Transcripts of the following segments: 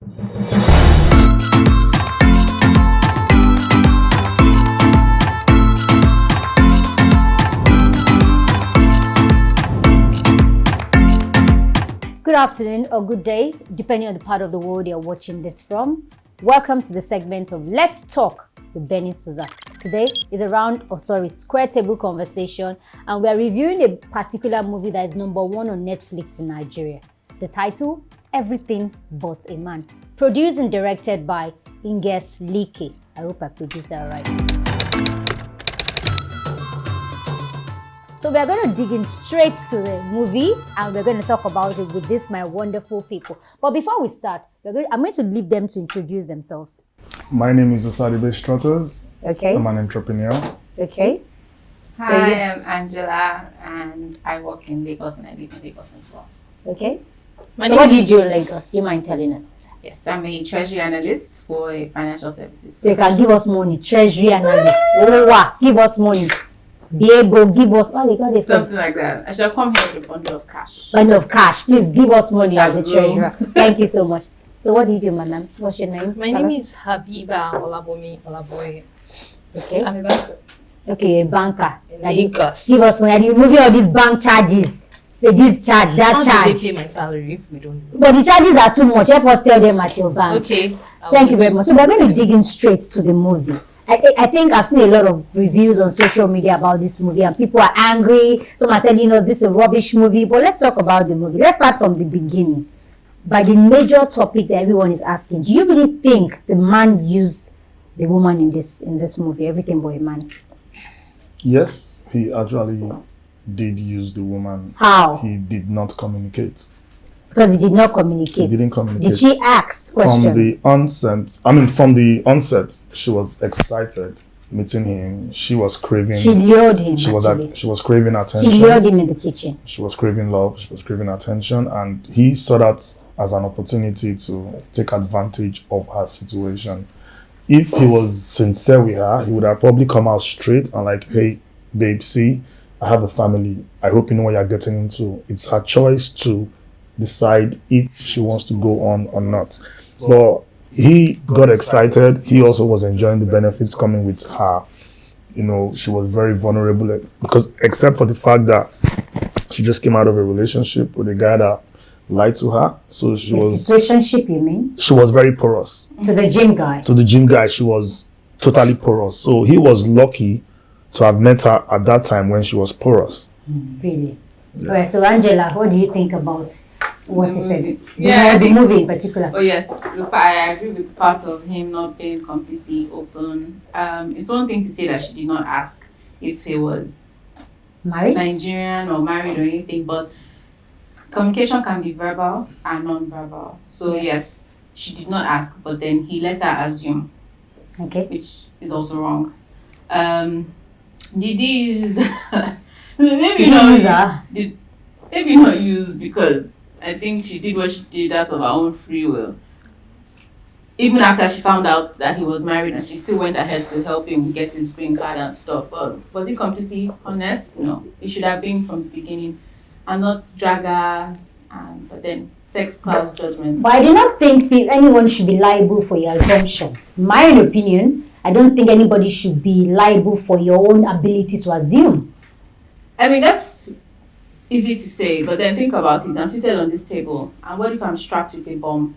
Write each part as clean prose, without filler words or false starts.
Good afternoon or good day, depending on the part of the world you're watching this from. Welcome to the segment of Let's Talk with Bennysouza. Today is a square table conversation, and we are reviewing a particular movie that is #1 on Netflix in Nigeria. The title, Everything But a Man. Produced and directed by N.B. I hope I produced that right. So we're going to dig in straight to the movie, and we're going to talk about it with my wonderful people. But before we start, I'm going to leave them to introduce themselves. My name is LTWBS Strutters. Okay. I'm an entrepreneur. Okay. Hi, I'm Angela, and I work in Lagos, and I live in Lagos as well. Okay. So what do you do in Lagos? Do you mind telling us? Yes, I'm a treasury analyst for a financial services. So you can give us money, treasury analyst. Oh, wow. Give us money. Diego, give us something like that. I shall come here with a bundle of cash. Bundle of cash. Please give us money as a treasurer. Thank you so much. So what do you do, madam? What's your name? My name is Habiba Olaboye. Okay. I'm a banker. Okay, a banker. Lagos. Give us money. Are you moving all these bank charges? This charge, that charge. How do they pay my salary if we don't know? But the charges are too much. Help us tell them at your bank. Okay. Thank you very much. So we're going to dig in straight to the movie. I think I've seen a lot of reviews on social media about this movie, and people are angry. Some are telling us this is a rubbish movie. But let's talk about the movie. Let's start from the beginning. By the major topic that everyone is asking, do you really think the man used the woman in this movie, Everything But a Man? Yes, he actually did use the woman. How? He did not communicate. Because he did not communicate. He didn't communicate. Did she ask questions? From the onset, she was excited meeting him. She was craving. She lured him. She was craving attention. She lured him in the kitchen. She was craving love. She was craving attention, and he saw that as an opportunity to take advantage of her situation. If he was sincere with her, he would have probably come out straight and like, "Hey, babe, see, I have a family. I hope you know what you're getting into." It's her choice to decide if she wants to go on or not. But he got excited. He also was enjoying the benefits coming with her. You know, she was very vulnerable because except for the fact that she just came out of a relationship with a guy that lied to her. So she was... Situationship, you mean? She was very porous. To the gym guy? To the gym guy, she was totally porous. So he was lucky to have met her at that time when she was porous. Really? Yeah. All right, so Angela, what do you think about what he said? The movie in particular. Oh yes, I agree with the part of him not being completely open. It's one thing to say that she did not ask if he was married, Nigerian or married or anything, but communication can be verbal and non-verbal. So yes, she did not ask, but then he let her assume. Okay. Which is also wrong. Did he use maybe not use because I think she did what she did out of her own free will. Even after she found out that he was married, and she still went ahead to help him get his green card and stuff. But was he completely honest? No. It should have been from the beginning and not drag her but then sex clause judgment. But I do not think anyone should be liable for your assumption. In my own opinion, I don't think anybody should be liable for your own ability to assume. I mean, that's easy to say, but then think about it. I'm seated on this table, and what if I'm strapped with a bomb?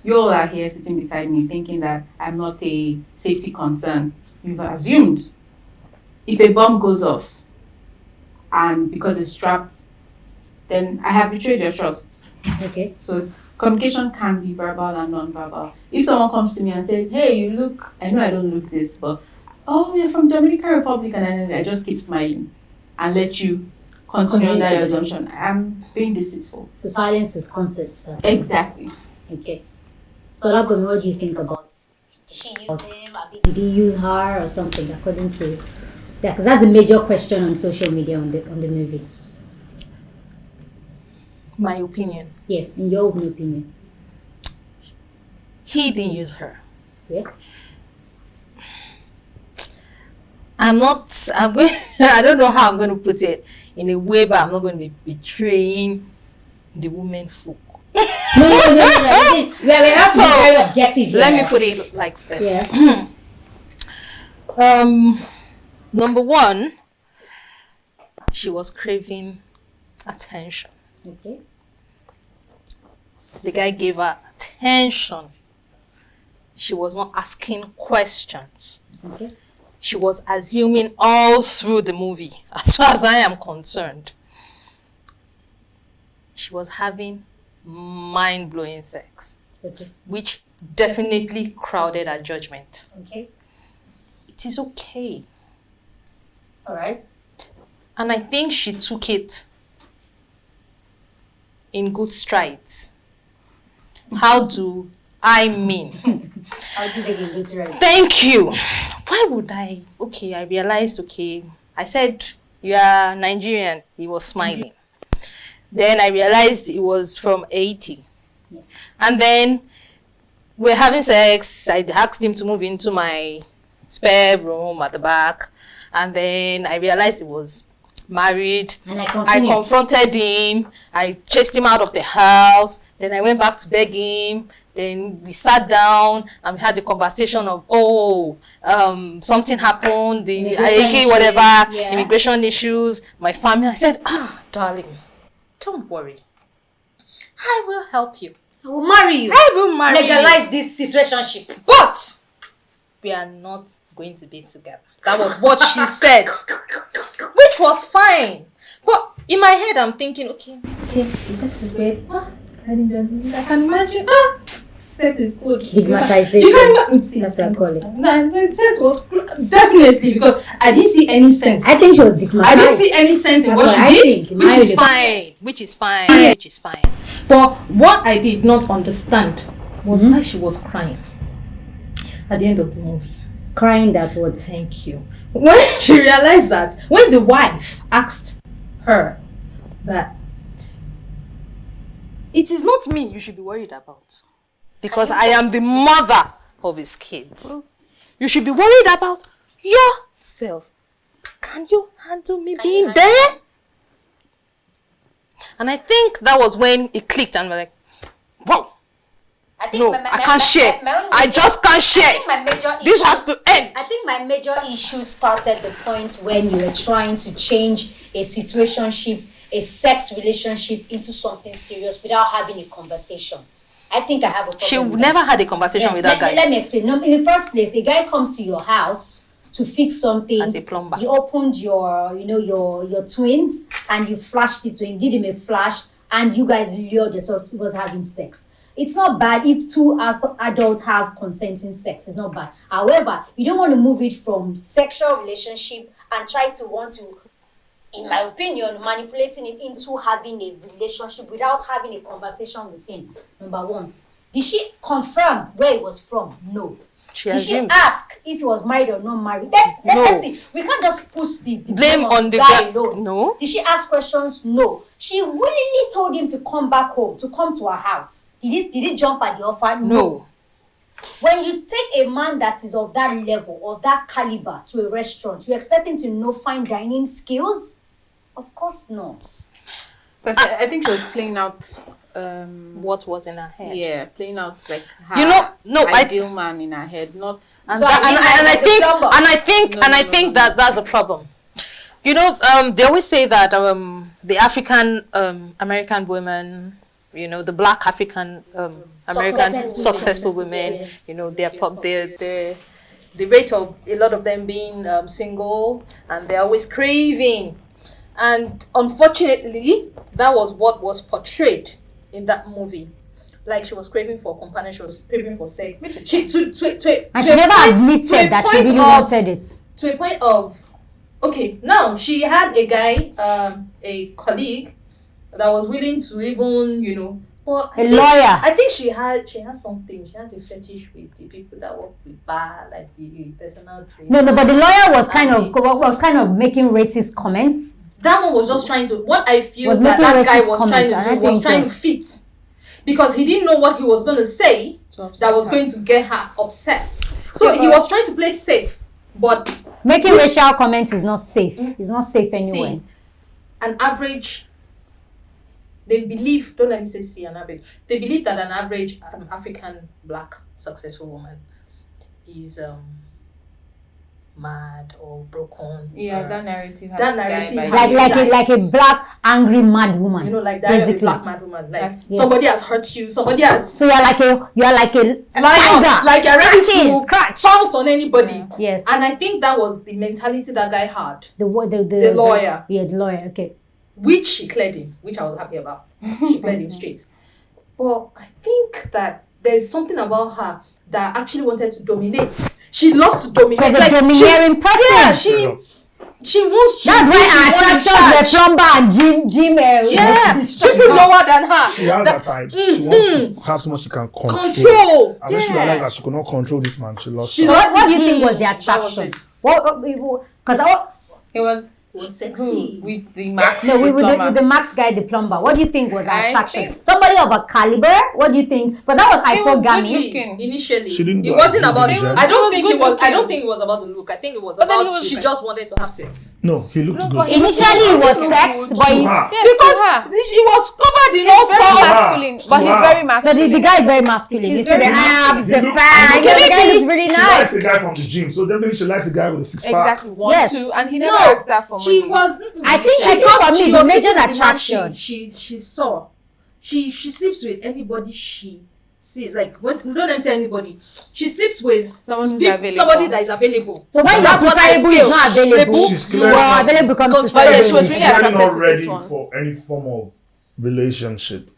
You all are here sitting beside me thinking that I'm not a safety concern. You've assumed. If a bomb goes off, and because it's strapped, then I have betrayed your trust. Okay. So communication can be verbal and non-verbal. If someone comes to me and says, "Hey, you look," I know I don't look this, but, "Oh, you're from Dominican Republic," and I just keep smiling and let you continue on that assumption. I'm being deceitful. So silence is consent, sir. Exactly. Okay. So Olabomi, what do you think about? Did she use him? Did he use her or something? According to that, because that's a major question on social media on the movie. My opinion. Yes, in your own opinion. He didn't use her. Yeah. I don't know how I'm going to put it in a way, but I'm not going to be betraying the women folk. No. We're have to be very objective here. Let me put it like this. Yeah. Number one, she was craving attention. Okay. The guy gave her attention. She was not asking questions. Okay. She was assuming all through the movie, as far as I am concerned. She was having mind-blowing sex, which definitely crowded her judgment. Okay. It is okay. All right. And I think she took it in good strides. How do I mean? How do you take it right? Thank you. Why would I? Okay, I realized, I said, you are Nigerian. He was smiling. Then I realized it was from Haiti. Yeah. And then we're having sex. I asked him to move into my spare room at the back. And then I realized he was married. And I confronted him. I chased him out of the house. Then I went back to beg him. Then we sat down and we had the conversation of, something happened, immigration issues, my family. I said, darling, don't worry. I will help you. I will marry you. I will marry you. Legalize this situationship. But we are not going to be together. That was what she said. Which was fine. But in my head, I'm thinking, okay, is that the bed? I can imagine. Sex is good. Stigmatization. That's what I call it. Sex was definitely, because I didn't see any sense. I think she was stigmatized. I didn't see any sense in what she did, which is fine. But what I did not understand was why she was crying at the end of the movie. Crying, that's what. Thank you. When she realized that, when the wife asked her that it is not me you should be worried about, because I am the mother of his kids. You should be worried about yourself. Can you handle me being there? And I think that was when it clicked and we're like, wow. I can't share. I just can't share. This has to end. I think my major issue started the point when you were trying to change a situationship, a sex relationship into something serious without having a conversation. I think I have a problem. She never had a conversation with that guy. Let me explain. No, in the first place, a guy comes to your house to fix something. As a plumber. You opened your twins and you flashed it to him, did him a flash, and you guys lured yourself was having sex. It's not bad if two adults have consenting sex. It's not bad. However, you don't want to move it from sexual relationship and try to in my opinion, manipulating him into having a relationship without having a conversation with him. Number one. Did she confirm where he was from? No. Did she ask if he was married or not married? Let's see. We can't just put the blame on the guy alone. No. Did she ask questions? No. She willingly told him to come back home, to come to her house. Did he jump at the offer? No. When you take a man that is of that level or that caliber to a restaurant, you expect him to know fine dining skills? Of course not. So I think she was playing out what was in her head. Yeah, playing out like her ideal man in her head, not. I think that's a problem. You know, they always say that the African American women, you know, the Black African American successful women, yes. You know, the rate of a lot of them being single, and they're always craving. And unfortunately, that was what was portrayed in that movie. Like, she was craving for companionship, she was craving for sex. Which is she never admitted that she really wanted it. To a point of, okay, now she had a guy, a colleague that was willing to even, you know, a lawyer. I think she has something. She has a fetish with the people that work with bar, like the personal trainer. No, but the lawyer was kind of making racist comments. That one was just trying to. What I feel that guy was trying to do was trying to fit, because he didn't know what he was going to say that was going to get her upset. So he was trying to play safe, but making racial comments is not safe. It's not safe anyway. See, an average they believe, don't let me say see an average, they believe that an average African black successful woman is mad or broken. Yeah, that narrative. That narrative has like a black angry mad woman. You know, like that basically. black mad woman. Like Yes. somebody has hurt you, somebody has So you're like a lion, tiger. like you're ready to Scratch. pounce on anybody. Yes. And I think that was the mentality that guy had, The lawyer. The lawyer. Okay. which she cleared him, which I was happy about. She cleared him straight. But I think that there's something about her that actually wanted to dominate. She loves to dominate. She's a domineering person. Yeah, she wants to. That's why her attractions were plumber and gym. Yeah, people lower than her. She has her types. She wants to have someone she can control. And when she realized that she could not control this man, she lost. So what do you think was the attraction? Because It was sexy. with the max. no, with plumber. the Max guy, the plumber. What do you think was the I attraction? think- Somebody of a caliber. What do you think? But that was It was hypogamy. good looking. Initially, She didn't it do wasn't her about. due diligence. I don't think It it was was. good I don't looking. think it was about the look. I think it was But then about it was she good. just wanted to have sex. No, he looked No, good. but Initially, it was Good. sex, Good. but To he, her. Yes, Because to her. he was covered in all Very sorts. masculine, but he's Wow. very so masculine. the guy is very masculine. You He's see the very abs, He the looked- fat. he The looked- guy looks really She likes nice. the guy from the gym, so definitely she likes the guy with the six pack. Exactly, one, Yes. two, and he never No, asked that for money. she was. I think Because for me, she the was major sleeping with the man attraction. She saw. She sleeps with anybody she sees. Like when don't let me say anybody. She sleeps with Someone who's speak- available. somebody that is available. So when That's the what I preferable feel. is not available, She's you clearly are not- available becomes Because yeah, she was preferable. She's really clearly attracted not to this ready one. for any form of relationship.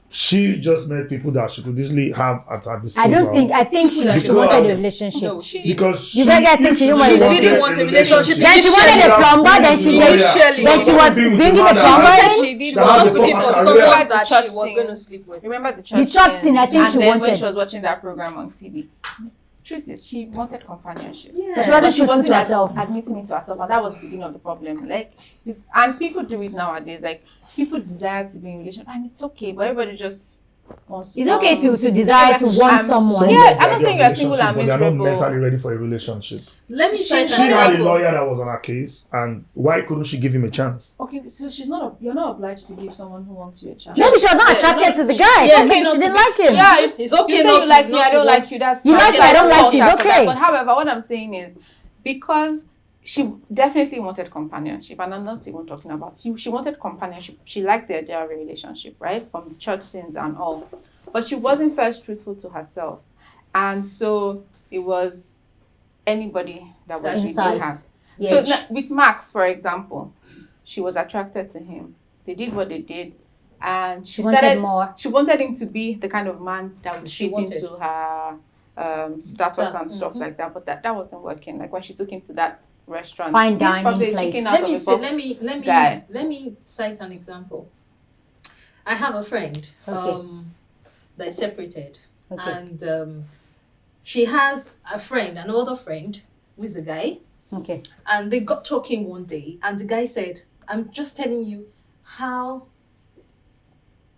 She just met people that she could easily have at her disposal. I think she Because- wanted a relationship. No, she Because You guys think if she didn't if want a wants relationship? get want a relationship. Then she wanted a plumber, then she was bringing a plumber in. She did She That was has just a looking proper for career. someone that she Church was scene. going to sleep with. Remember the church church scene, I think and she then when wanted. she was watching that program on TV. Truth is, she wanted companionship. Yeah. But she wasn't She truthful wasn't to herself. admitting it to herself, and that was the beginning of the problem. Like, and people do it nowadays. Like, people desire to be in a relationship, and it's okay, but everybody just wants to. It's okay to desire to want someone. Yeah, I'm not saying you're single and but they're not miserable. mentally ready for a relationship. Let me say She had a that. lawyer that was on her case, and why couldn't she give him a chance? Okay, so you're not obliged to give someone who wants you a chance. Maybe she was not attracted to the guy. Yeah, Maybe not she didn't to like him. Yeah, It's okay you say not you to- like me, not I to don't want- like you. That's You fine. like me, I don't like you, it's After that. okay. But however, what I'm saying is, because she definitely wanted companionship, and I'm not even talking about she wanted companionship. She liked the idea of a relationship, right, from the church scenes and all, but she wasn't first truthful to herself, and so it was anybody that was reading her. Insights. So Yes. with Max, for example, she was attracted to him. They did what they did, and She wanted more. She wanted him to be the kind of man that would She fit wanted. into her status Yeah. and stuff like that. But that wasn't working. Like when she took him to that restaurant, Fine he's dining probably a place. chicken out Let of me a say, box guy. let me cite an example. I have a friend Okay. that is separated, Okay. and she has a friend, an older friend, who is a guy, Okay. and they got talking one day, and the guy said, "I'm just telling you how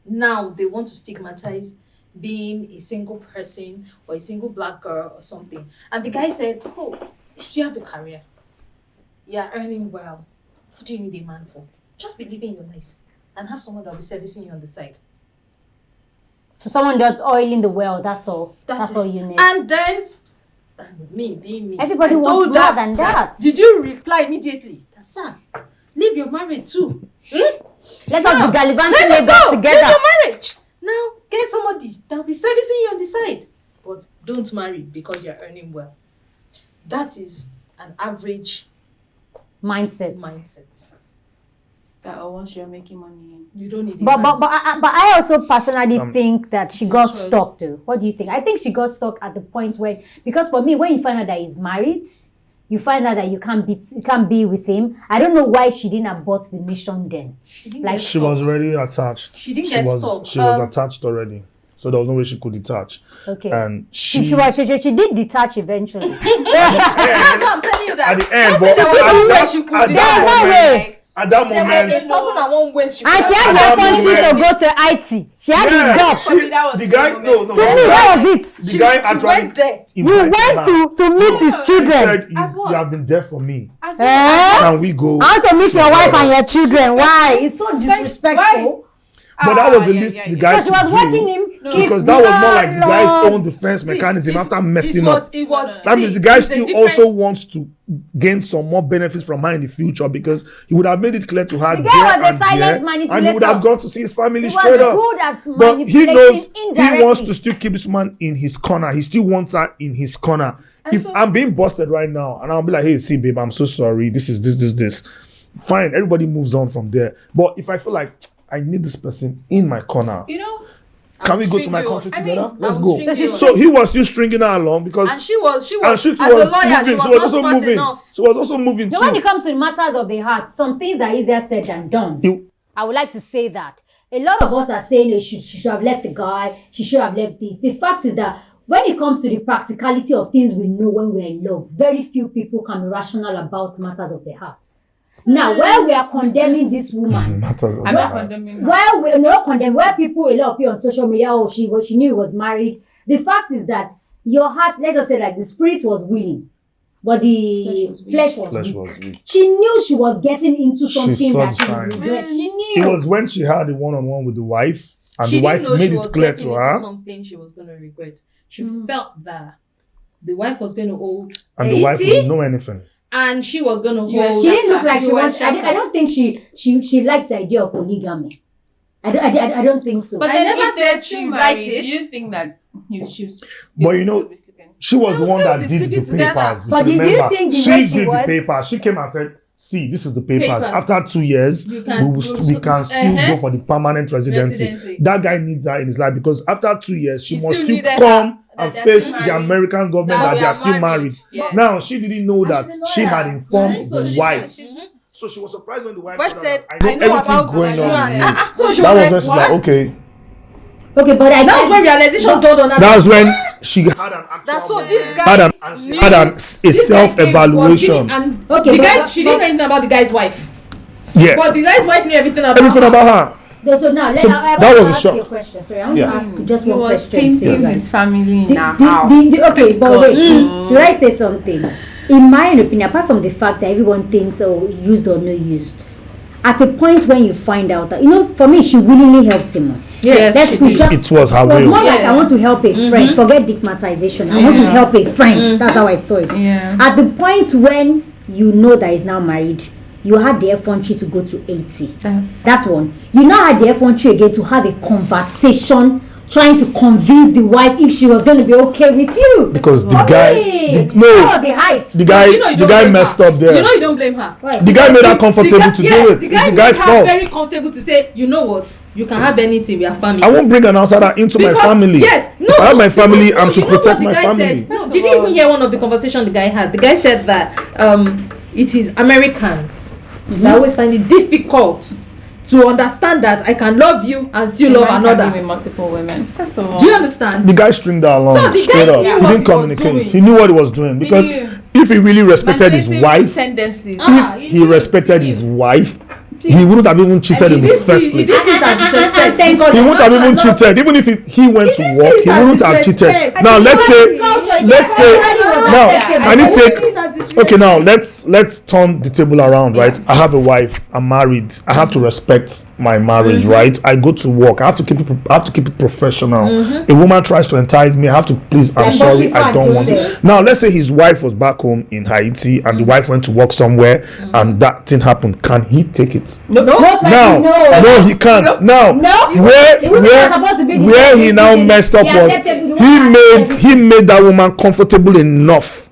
now they want to stigmatize being a single person or a single black girl or something." And the guy said, "Oh, you have a career, you're earning well. What do you need a man for? Just be living your life and have someone that will be servicing you on the side." So someone that oiling the well, that's all. That's is- all you need. And then me being me, Everybody I wants told more her than that. Did you reply immediately? That's her. Leave your marriage too. Let us be gallivanting Let it Lagos go. together. Leave your marriage. Now get somebody that will be servicing you on the side. But don't marry because you're earning well. That is an average Mindset. mindset. That once you're making money. You don't need a But man. I also personally think that she it's got a choice. stuck too. What do you think? I think she got stuck at the point when, because for me, when you find out that he's married, you find out that you can't be with him. I don't know why she didn't abort the mission then. She didn't like- get She stuck. was already attached. She didn't get stuck. She was attached already, so there was no way she could detach. Okay. And She did detach eventually. I'm telling you that. At the end, Don't but say there was at no way that- she could at do that that. moment, at that There were moment, 1,001 ways she could And she have had done the that. opportunity to go to IT. She had yeah, the guts. she- That was the the guy, moment. no, To me, that was it. the guy She actually went there. You invited went her. to meet his He children. said, As you what? have been there for me. As Eh? Can we go? I want to meet your wife together?" and your children. Why? It's so disrespectful. But that was the least the guys So she was could watching do. him. Because that was more like the guy's own defense mechanism after messing up. That means the guy still also wants to gain some more benefits from her in the future because he would have made it clear to her The guy was a silent manipulator. and he would have gone to see his family He straight was up. good at But he manipulating knows indirectly. he wants to still keep this man in his corner. He still wants her in his corner. If I'm being busted right now and I'll be like, hey, see, babe, I'm so sorry. This is this. Fine, everybody moves on from there. But if I feel like I need this person in my corner, can we go to my country together? Let's go. So he was still stringing her along because and she was too as a was lawyer, moving. she was She was not also smart moving. enough. She was also moving Now, too. when it comes to matters of the heart, some things are easier said than done. I would like to say that. A lot of us are saying she should have left the guy, she should have left this. The fact is that when it comes to the practicality of things we know when we're in love, very few people can be rational about matters of the heart. Now, where we are condemning this woman, I'm not condemning her. where we're not condemning, where people, a lot of people on social media, she knew he was married. The fact is that your heart, let's just say like the spirit was willing, but the flesh was weak. She knew she was getting into something that she would regret. She knew. It was when she had a one-on-one with the wife, and the wife made it clear to her. Something she was going to regret. She felt that the wife was going to hold And the wife didn't know anything. And she was going to hold. She didn't look like she was. I don't think she liked the idea of polygamy. I don't think so. But I then never said she liked it. Do you think that she was? But you know, she was the one that did the papers. But if you did you remember, think the she way did she the was? papers. She came and said, "See, this is the papers. Papers. After 2 years, we can still go for the permanent residency." That guy needs her in his life because after 2 years, she must still come and face the American government that they are still married. Yes. Now, she didn't know that she had informed So the she- wife. So she was surprised when the wife Wife told said, her, I know everything about going you on. and- with you." So she That was was when like, she's like, okay. Okay, but I that was when realization told on her. That was when she had an actual That's so this guy had a this guy self-evaluation. And Okay, the but- guy, she didn't know anything about the guy's wife. Yeah. But the guy's wife knew everything about Everything her. about her. So now, So I that was want to a ask shock. you a question. Sorry, I want Yeah. to ask just He one was question to you painting guys. his family in her house. Okay, but wait, do I say something? In my opinion, apart from the fact that everyone thinks, used or no used, at a point when you find out that, for me, she willingly helped him. Yes, Let's she put did. just- It was her It was will. more like I Yes. want to help a friend. Forget stigmatization. I want to help a friend. That's how I saw it. Yeah. At the point when you know that he's now married, you had the effrontery to go to 80. That's one. You now had the effrontery again to have a conversation trying to convince the wife if she was going to be okay with you. Because the guy, the heights. guy, You know you the don't guy blame messed her. up there. You know you don't blame her. Right. The guy made her comfortable to do it. The It's guy the made guy's her fault. very comfortable to say, you know what, you can have anything. We are family. I won't bring an outsider into my family. Yes, no. If I have my family, no, I'm to you know what protect the my guy family. Said? No, did you even hear one of the conversation the guy had? The guy said that it is Americans that always find it difficult to understand that I can love you and still love another. With multiple women. First of all, Do you understand? The guy stringed her along So the straight guy up. knew He what didn't he was communicate. doing. He knew what he was doing because knew. if he really respected his wife, tendencies. if he respected his wife, he wouldn't have even cheated in the first He place. didn't see that disrespect. because He wouldn't have even not- cheated. Even if he went to didn't work, see he that wouldn't have disrespect. cheated. I Now think let's what say, is culture? let's say, now I need to see take. that disrespect. Okay, now let's turn the table around, right? I have a wife. I'm married. I have to respect my marriage, right? I go to work. I have to keep it professional. A woman tries to entice me. I have to please. I'm sorry. I don't want it. Now let's say his wife was back home in Haiti and the wife went to work somewhere and that thing happened. Can he take it? No, No, he can't. Now, where he now messed up was he made that woman comfortable enough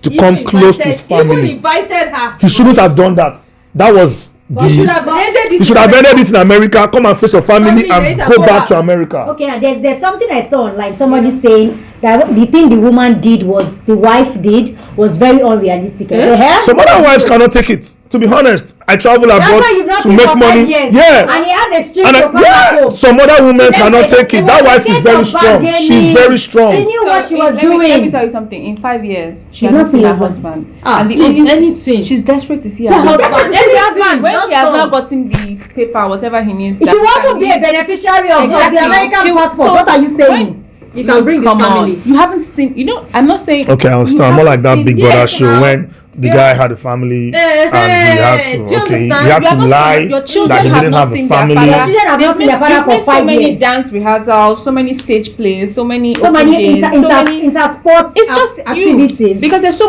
to come close to his Even family. invited her. He shouldn't have done that. That was He should have ended it. he should have ended it in America. Come and face your family and later, go go back back. to America. Okay, now there's something I saw online. Somebody saying that the thing the woman did the wife did was very unrealistic. Some other wives cannot take it. To be honest, I travel That's abroad why you've not to seen make for money. 5 years. Yeah. And he had a string And to come back home. some other women cannot take it. That wife is very strong. She's very She strong. knew what she was Let doing. me tell you something. In 5 years, she You've has not not seen seen her husband. husband. Ah, and the please, only anything. she's desperate to see So her husband. husband, Anything. anything. When she has Just not gotten the paper, whatever he needs. She that should also can be a beneficiary of Exactly. the American You- passport. so What are you saying? You can bring this Come family. on. You haven't seen. I'm not saying. Okay, I understand. More like that Big Brother show when the guy had a family and he had to, do you okay, he understand? had to lie Your children that he have didn't not have a seen their family. father. Your children have not seen their father You've for made so 5 many years. dance rehearsals, so many stage plays, so many So open many days, so many. inter-sports It's just activities. you, because there's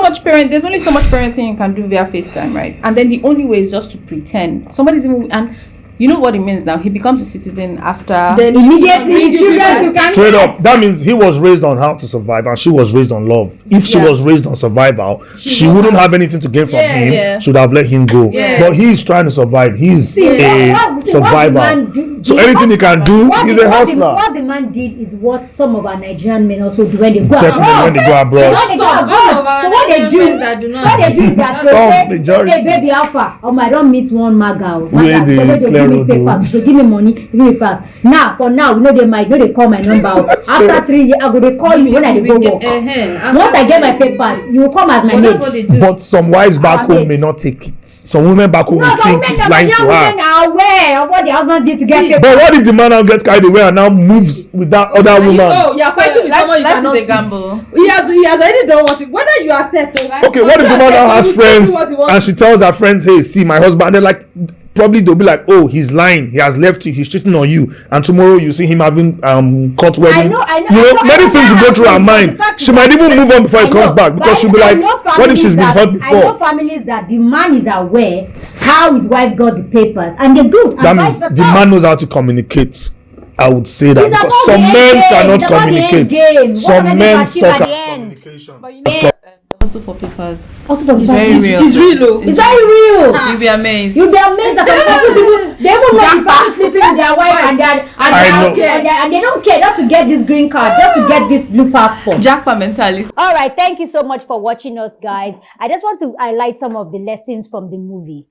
only so much parenting you can do via FaceTime, right? And then the only way is just to pretend somebody's even, and you know what it means now. He becomes a citizen after. Then Immediately, the children you can Straight get. up, that means he was raised on how to survive and she was raised on love. If she Yeah. was raised on survival, she wouldn't have anything to gain from him. Yeah. Should have let him go. Yeah. But he's trying to survive. He's See, a what the survivor. man did- So anything he can do, he's a hustler. What the man did is what some of our Nigerian men also do when they go Definitely abroad. when they go abroad. When they go All of abroad. our So what they do, Nigerian men that do not- what they do is that they Some say, majority. hey baby alpha, I don't meet one maga. Where they They clear give me road, papers, they give me money, they give me pass. Now, for now, they call my number. After 3 years, I go they call you when I dey go work. Once I get my papers, you will come as my mate. But some wives back home may mates. not take it. Some women back home No, will some think women, it's lying to women her. are aware of what the husband did to get papers. But what if the man now gets carried away and now moves with that other woman? You are fighting with someone you Life cannot is a see. gamble. He has already done what whether you accept or Okay, what if the man now has friends and she tells her friends, hey, see my husband, and they're like, probably they'll be like, oh, he's lying, he has left you, he's cheating on you, and tomorrow you see him having court wedding. Many things will go through her mind. She might even move on before he comes back because she'll be like, what if she's been hurt I know before? families that the man is aware how his wife got the papers and they're good. That and means vice the versa. man knows how to communicate. I would say that It's because about some the end men game. cannot It's about the end communicate. game. Some What men am I achieve suck at at the end? communication. But you know, also for papers. Also for It's very real. It's real though. It's very real. You'll be amazed. You'll be amazed that some people they even know the person sleeping with their wife and they don't care just to get this green card, just to get this blue passport. Jackpot mentality. All right, thank you so much for watching us, guys. I just want to highlight some of the lessons from the movie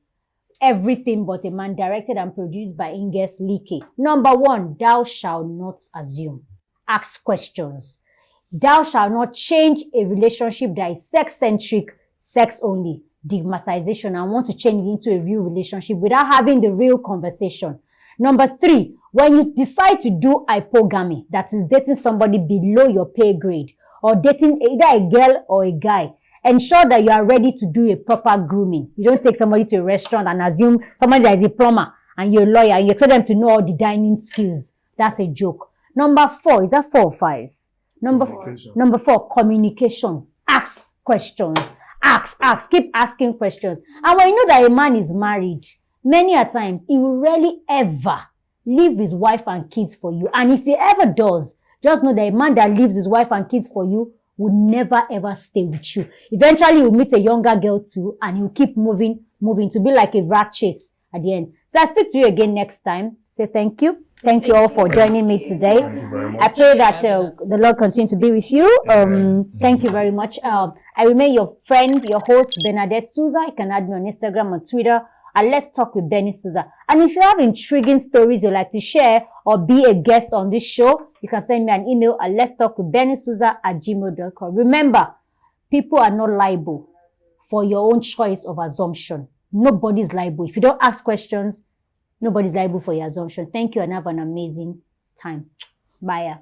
Everything But a Man, directed and produced by Inges Leakey. Number 1, thou shalt not assume. Ask questions. Thou shalt not change a relationship that is sex-centric, sex-only, stigmatization, and want to change it into a real relationship without having the real conversation. Number 3, when you decide to do hypogamy, that is dating somebody below your pay grade, or dating either a girl or a guy, ensure that you are ready to do a proper grooming. You don't take somebody to a restaurant and assume somebody that is a plumber and you're a lawyer and you expect them to know all the dining skills. That's a joke. Number 4, is that 4 or 5? Number 4, communication. Ask questions. Ask. Keep asking questions. And when you know that a man is married, many a times he will rarely ever leave his wife and kids for you. And if he ever does, just know that a man that leaves his wife and kids for you will never ever stay with you. Eventually, you'll meet a younger girl too, and he'll keep moving to be like a rat chase at the end. So I'll speak to you again next time. Say thank you. Thank you all for joining me today. Thank you very much. I pray that the Lord continue to be with you. Thank you very much. I remain your friend, your host, Bennysouza. You can add me on Instagram and Twitter at Let's Talk with Bennysouza. And if you have intriguing stories you'd like to share or be a guest on this show, you can send me an email at letstalkwithbennysouza@gmail.com. Remember, people are not liable for your own choice of assumption. Nobody's liable. If you don't ask questions, nobody's liable for your assumption. Thank you and have an amazing time. Bye.